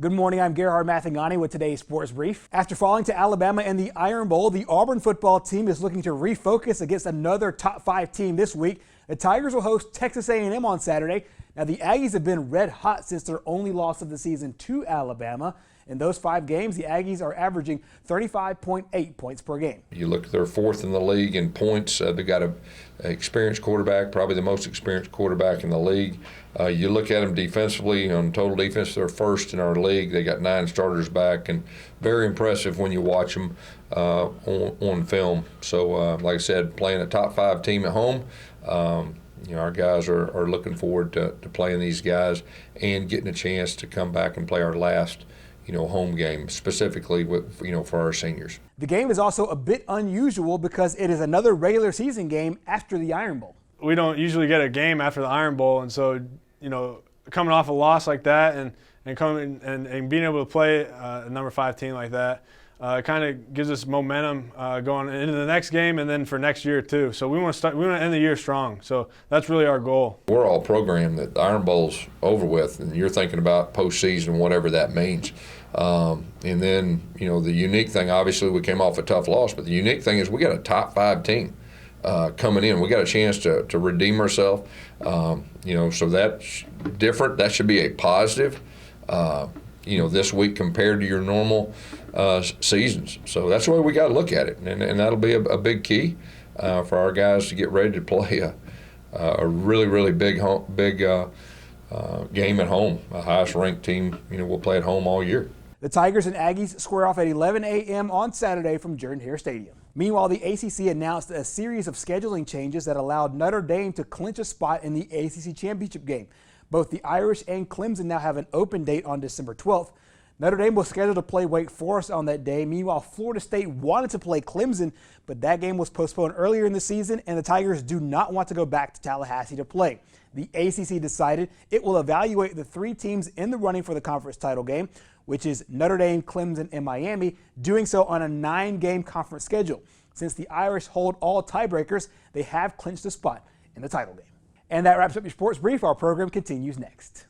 Good morning, I'm Gerhard Mathangani with today's Sports Brief. After falling to Alabama in the Iron Bowl, the Auburn football team is looking to refocus against another top 5 team this week. The Tigers will host Texas A&M on Saturday. Now, the Aggies have been red hot since their only loss of the season to Alabama. In those 5 games, the Aggies are averaging 35.8 points per game. You look, they're 4th in the league in points. They've got an experienced quarterback, probably the most experienced quarterback in the league. You look at them defensively, on total defense, they're 1st in our league. They got 9 starters back, and very impressive when you watch them on film. So, like I said, playing a top 5 team at home, our guys are looking forward to playing these guys and getting a chance to come back and play our last home game, specifically for our seniors. The game is also a bit unusual because it is another regular season game after the Iron Bowl. We don't usually get a game after the Iron Bowl, and so coming off a loss like that and coming and being able to play a number 5 team like that kind of gives us momentum going into the next game and then for next year too. So we want to end the year strong. So that's really our goal. We're all programmed that the Iron Bowl's over with, and you're thinking about postseason, whatever that means. And then the unique thing, obviously we came off a tough loss, but the unique thing is we got a top 5 team coming in. We got a chance to redeem ourselves. So that's different. That should be a positive. This week compared to your normal seasons. So that's the way we got to look at it, and that'll be a big key for our guys to get ready to play a really big game at home. The highest ranked team will play at home all year. The Tigers and Aggies square off at 11 a.m. on Saturday from Jordan-Hare Stadium. Meanwhile, the ACC announced a series of scheduling changes that allowed Notre Dame to clinch a spot in the ACC championship game. Both the Irish and Clemson now have an open date on December 12th. Notre Dame was scheduled to play Wake Forest on that day. Meanwhile, Florida State wanted to play Clemson, but that game was postponed earlier in the season, and the Tigers do not want to go back to Tallahassee to play. The ACC decided it will evaluate the 3 teams in the running for the conference title game, which is Notre Dame, Clemson, and Miami, doing so on a 9-game conference schedule. Since the Irish hold all tiebreakers, they have clinched a spot in the title game. And that wraps up your Sports Brief. Our program continues next.